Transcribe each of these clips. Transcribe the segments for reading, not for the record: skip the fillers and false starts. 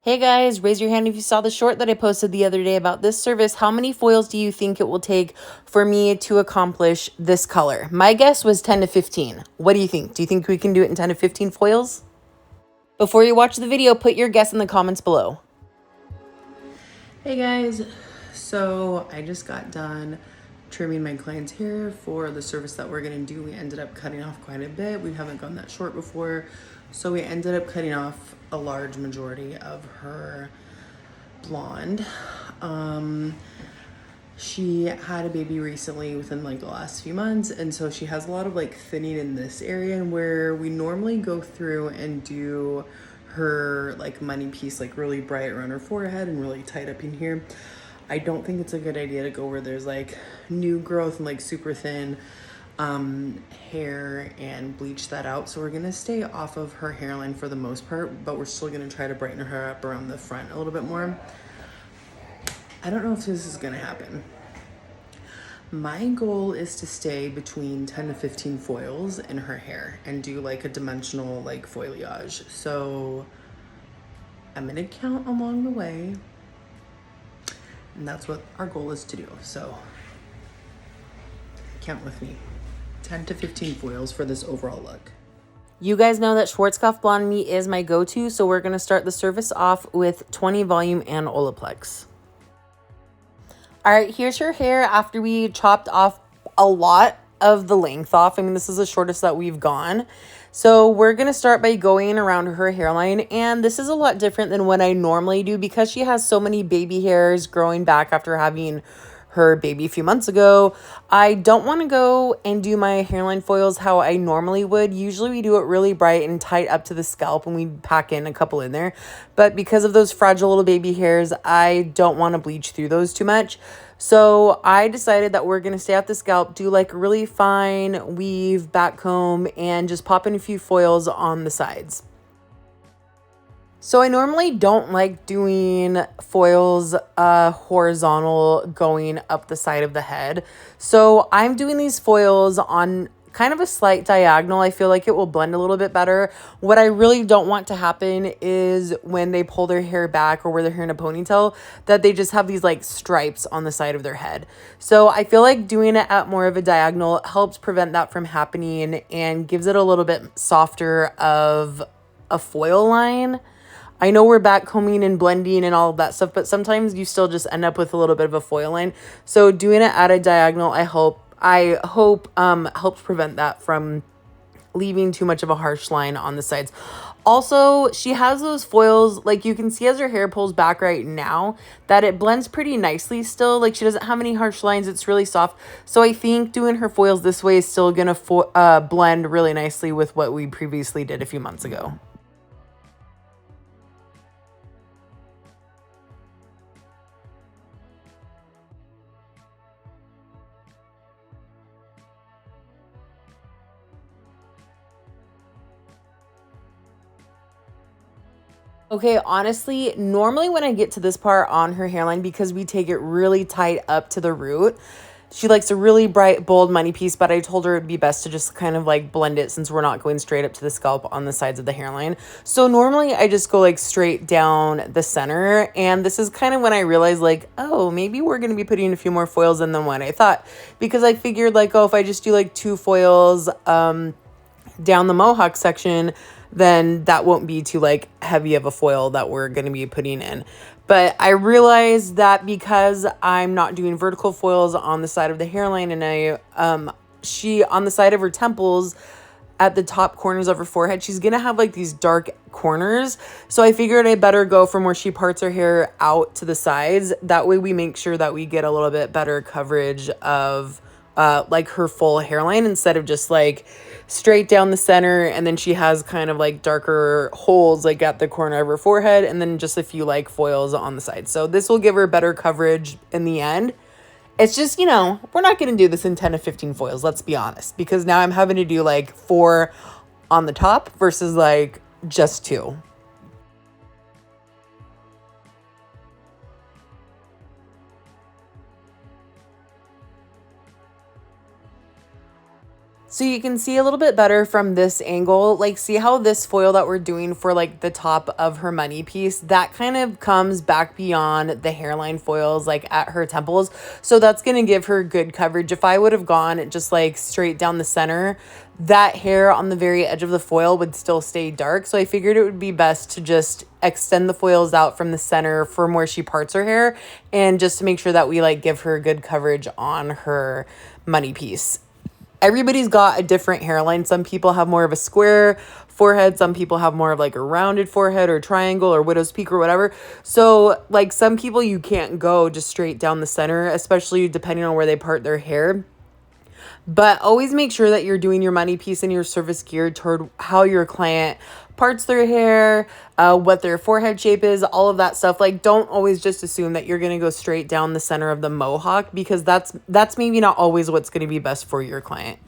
Hey guys, raise your hand if you saw the short that I posted the other day about this service. How many foils do you think it will take for me to accomplish this color? My guess was 10 to 15. What do you think? Do you think we can do it in 10 to 15 foils? Before you watch the video, put your guess in the comments below. Hey guys, so I just got done trimming my client's hair for the service that we're gonna do. We ended up cutting off quite a bit. We haven't gone that short before, so we ended up cutting off a large majority of her blonde. She had a baby recently within like the last few months, and so she has a lot of like thinning in this area, and where we normally go through and do her like money piece like really bright around her forehead and really tight up in here. I don't think it's a good idea to go where there's like new growth and like super thin hair and bleach that out. So we're gonna stay off of her hairline for the most part, but we're still gonna try to brighten her up around the front a little bit more. I don't know if this is gonna happen. My goal is to stay between 10 to 15 foils in her hair and do like a dimensional like foliage. So I'm gonna count along the way, and that's what our goal is to do. So count with me. 10 to 15 foils for this overall look. You guys know that Schwarzkopf Blonde Me is my go-to, so we're going to start the service off with 20 volume and Olaplex. All right, here's her hair after we chopped off a lot of the length off. I mean, this is the shortest that we've gone. So we're going to start by going around her hairline, and this is a lot different than what I normally do because she has so many baby hairs growing back after having her baby a few months ago. I don't want to go and do my hairline foils how I normally would. Usually we do it really bright and tight up to the scalp and we pack in a couple in there. But because of those fragile little baby hairs, I don't want to bleach through those too much. So I decided that we're going to stay off the scalp, do like a really fine weave back comb, and just pop in a few foils on the sides. So I normally don't like doing foils horizontal going up the side of the head. So I'm doing these foils on kind of a slight diagonal. I feel like it will blend a little bit better. What I really don't want to happen is when they pull their hair back or wear their hair in a ponytail, that they just have these like stripes on the side of their head. So I feel like doing it at more of a diagonal helps prevent that from happening and gives it a little bit softer of a foil line. I know we're back combing and blending and all of that stuff, but sometimes you still just end up with a little bit of a foil line. So doing it at a diagonal, I hope helps prevent that from leaving too much of a harsh line on the sides. Also, she has those foils, like you can see as her hair pulls back right now, that it blends pretty nicely still. Like she doesn't have any harsh lines. It's really soft. So I think doing her foils this way is still going to blend really nicely with what we previously did a few months ago. Okay, honestly, normally when I get to this part on her hairline, because we take it really tight up to the root, she likes a really bright, bold money piece, but I told her it'd be best to just kind of like blend it since we're not going straight up to the scalp on the sides of the hairline. So normally I just go like straight down the center, and this is kind of when I realized like, oh, maybe we're going to be putting a few more foils in than what I thought, because I figured like, oh, if I just do like 2 foils, down the mohawk section, then that won't be too like heavy of a foil that we're going to be putting in. But I realized that because I'm not doing vertical foils on the side of the hairline, and she on the side of her temples at the top corners of her forehead, she's gonna have like these dark corners. So I figured I better go from where she parts her hair out to the sides. That way we make sure that we get a little bit better coverage of like her full hairline instead of just like straight down the center, and then she has kind of like darker holes like at the corner of her forehead, and then just a few like foils on the side. So this will give her better coverage in the end. It's just, we're not going to do this in 10 to 15 foils, let's be honest, because now I'm having to do like 4 on the top versus like just 2. So you can see a little bit better from this angle, like see how this foil that we're doing for like the top of her money piece, that kind of comes back beyond the hairline foils like at her temples. So that's going to give her good coverage. If I would have gone just like straight down the center, that hair on the very edge of the foil would still stay dark. So I figured it would be best to just extend the foils out from the center from where she parts her hair, and just to make sure that we like give her good coverage on her money piece. Everybody's got a different hairline. Some people have more of a square forehead. Some people have more of like a rounded forehead or triangle or widow's peak or whatever. So like some people, you can't go just straight down the center, especially depending on where they part their hair. But always make sure that you're doing your money piece and your service geared toward how your client parts their hair, what their forehead shape is, all of that stuff. Like, don't always just assume that you're going to go straight down the center of the mohawk, because that's maybe not always what's going to be best for your client.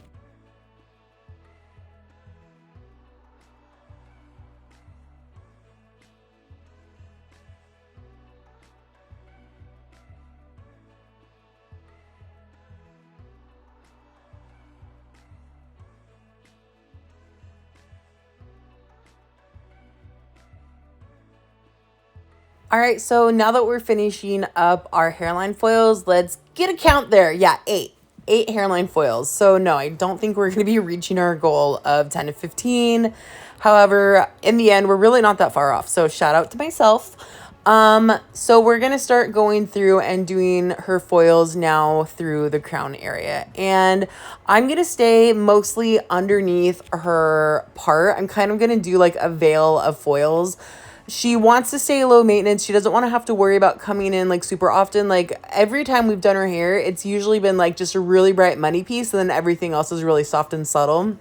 All right, so now that we're finishing up our hairline foils, let's get a count there. Yeah, eight hairline foils. So no, I don't think we're going to be reaching our goal of 10 to 15. However, in the end, we're really not that far off. So shout out to myself. So we're going to start going through and doing her foils now through the crown area. And I'm going to stay mostly underneath her part. I'm kind of going to do like a veil of foils. She wants to stay low maintenance. She doesn't want to have to worry about coming in like super often. Like every time we've done her hair, it's usually been like just a really bright money piece, and then everything else is really soft and subtle.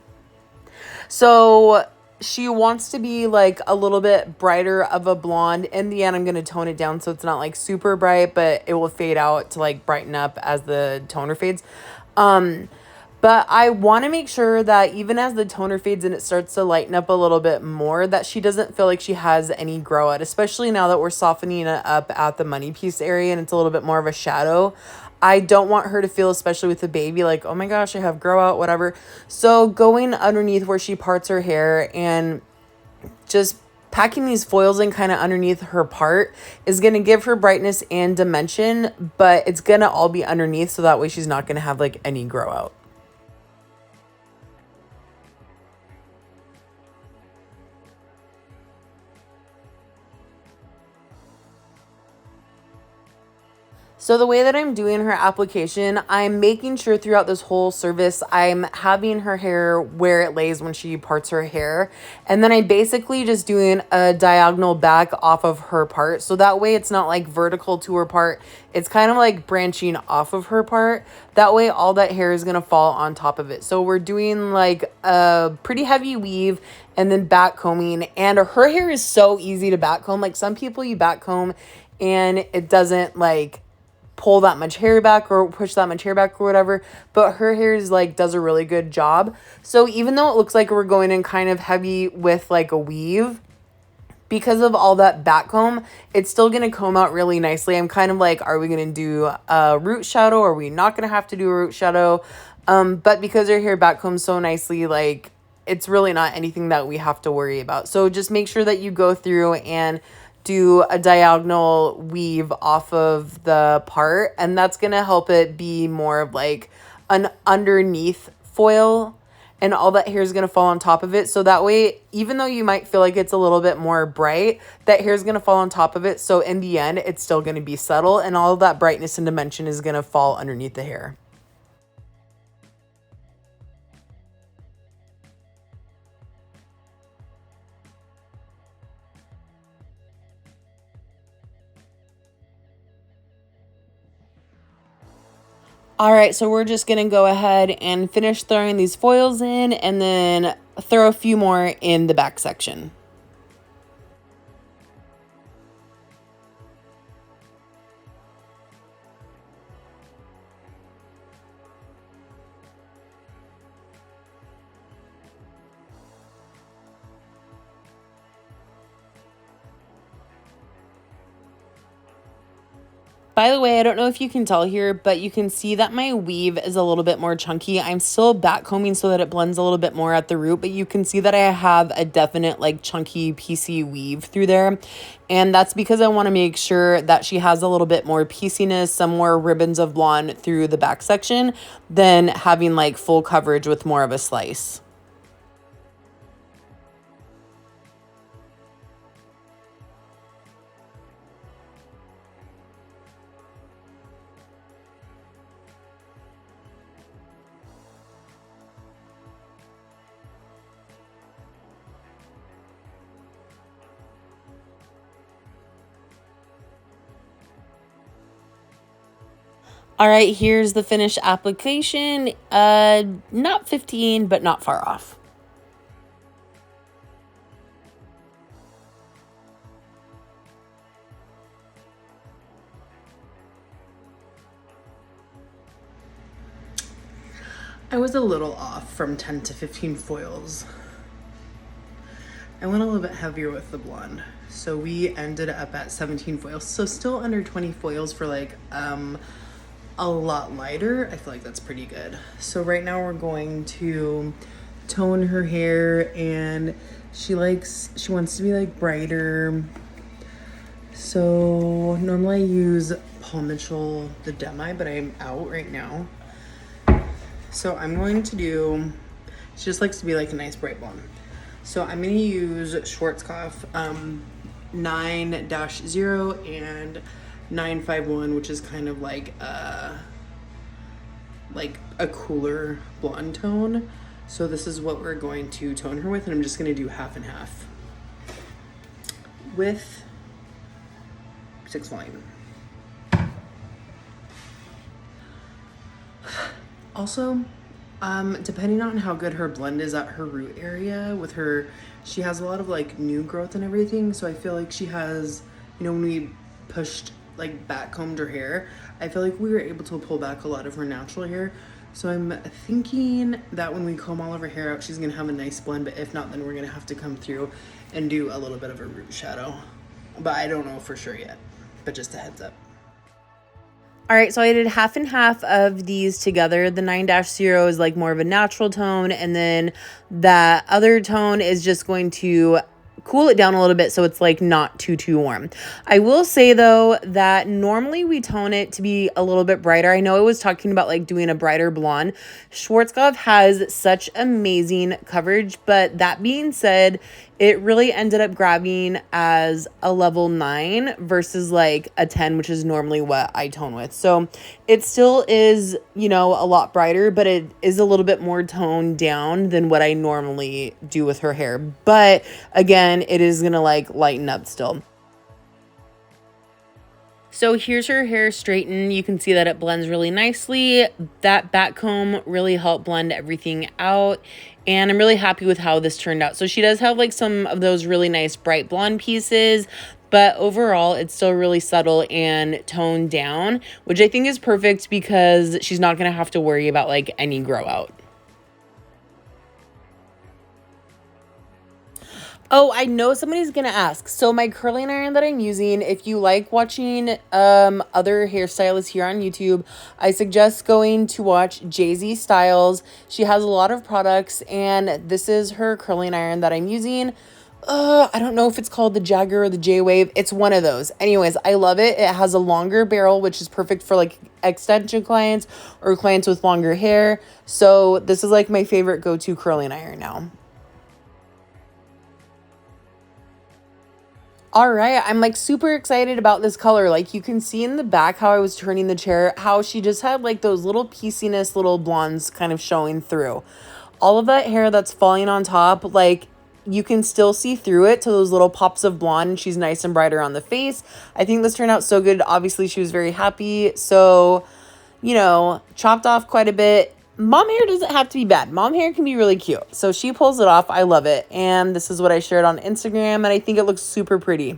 So she wants to be like a little bit brighter of a blonde. In the end, I'm going to tone it down so it's not like super bright, but it will fade out to like brighten up as the toner fades. But I want to make sure that even as the toner fades and it starts to lighten up a little bit more, that she doesn't feel like she has any grow out, especially now that we're softening it up at the money piece area and it's a little bit more of a shadow. I don't want her to feel, especially with the baby, like, oh my gosh, I have grow out, whatever. So going underneath where she parts her hair and just packing these foils in kind of underneath her part is going to give her brightness and dimension, but it's going to all be underneath, so that way she's not going to have like any grow out. So the way that I'm doing her application, I'm making sure throughout this whole service, I'm having her hair where it lays when she parts her hair. And then I'm basically just doing a diagonal back off of her part. So that way it's not like vertical to her part. It's kind of like branching off of her part. That way all that hair is going to fall on top of it. So we're doing like a pretty heavy weave and then back combing. And her hair is so easy to back comb. Like some people you back comb and it doesn't like pull that much hair back or push that much hair back or whatever, but her hair is like does a really good job. So even though it looks like we're going in kind of heavy with like a weave, because of all that back comb, it's still going to comb out really nicely. I'm kind of like, are we going to do a root shadow, or are we not going to have to do a root shadow? But because her hair back combs so nicely, like it's really not anything that we have to worry about. So just make sure that you go through and do a diagonal weave off of the part, and that's going to help it be more of like an underneath foil, and all that hair is going to fall on top of it. So that way, even though you might feel like it's a little bit more bright, that hair is going to fall on top of it. So in the end, it's still going to be subtle, and all of that brightness and dimension is going to fall underneath the hair. All right, so we're just going to go ahead and finish throwing these foils in, and then throw a few more in the back section. By the way, I don't know if you can tell here, but you can see that my weave is a little bit more chunky. I'm still back combing so that it blends a little bit more at the root, but you can see that I have a definite like chunky piecey weave through there. And that's because I want to make sure that she has a little bit more pieciness, some more ribbons of blonde through the back section than having like full coverage with more of a slice. All right, here's the finished application. Not 15, but not far off. I was a little off from 10 to 15 foils. I went a little bit heavier with the blonde. So we ended up at 17 foils. So still under 20 foils for like a lot lighter. I feel like that's pretty good. So right now we're going to tone her hair, and she wants to be like brighter. So normally I use Paul Mitchell the Demi, but I'm out right now. So I'm going to do, she just likes to be like a nice bright blonde. So I'm going to use Schwarzkopf 9-0 and 951, which is kind of like a cooler blonde tone. So this is what we're going to tone her with, and I'm just going to do half and half with 6 volume. Also, depending on how good her blend is at her root area with her, she has a lot of like new growth and everything. So I feel like she has, you know, when we pushed like back combed her hair, I feel like we were able to pull back a lot of her natural hair. So I'm thinking that when we comb all of her hair out, she's gonna have a nice blend, but if not, then we're gonna have to come through and do a little bit of a root shadow. But I don't know for sure yet, but just a heads up. All right, so I did half and half of these together. The 9-0 is like more of a natural tone, and then that other tone is just going to cool it down a little bit so it's like not too warm. I will say though that normally we tone it to be a little bit brighter. I know I was talking about like doing a brighter blonde. Schwarzkopf has such amazing coverage, but that being said, it really ended up grabbing as a level 9 versus like a 10, which is normally what I tone with. So it still is, you know, a lot brighter, but it is a little bit more toned down than what I normally do with her hair. But again, it is gonna like lighten up still. So here's her hair straightened. You can see that it blends really nicely. That back comb really helped blend everything out. And I'm really happy with how this turned out. So she does have like some of those really nice bright blonde pieces, but overall it's still really subtle and toned down, which I think is perfect because she's not gonna have to worry about like any grow out. Oh, I know somebody's gonna ask. So my curling iron that I'm using, if you like watching other hairstylists here on YouTube, I suggest going to watch Jay-Z Styles. She has a lot of products, and this is her curling iron that I'm using. I don't know if it's called the Jagger or the J-Wave. It's one of those. Anyways, I love it. It has a longer barrel, which is perfect for like extension clients or clients with longer hair. So this is like my favorite go-to curling iron now. All right, I'm like super excited about this color. Like you can see in the back how I was turning the chair, how she just had like those little pieciness, little blondes kind of showing through. All of that hair that's falling on top, like you can still see through it to those little pops of blonde, and she's nice and brighter on the face. I think this turned out so good. Obviously, she was very happy. So, you know, chopped off quite a bit. Mom hair doesn't have to be bad. Mom hair can be really cute. So she pulls it off. I love it. And this is what I shared on Instagram, and I think it looks super pretty.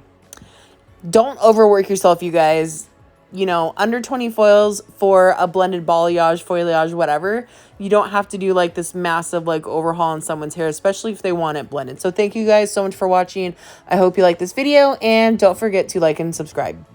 Don't overwork yourself, you guys. You know, under 20 foils for a blended balayage, foliage, whatever. You don't have to do like this massive like overhaul on someone's hair, especially if they want it blended. So thank you guys so much for watching. I hope you like this video, and don't forget to like and subscribe.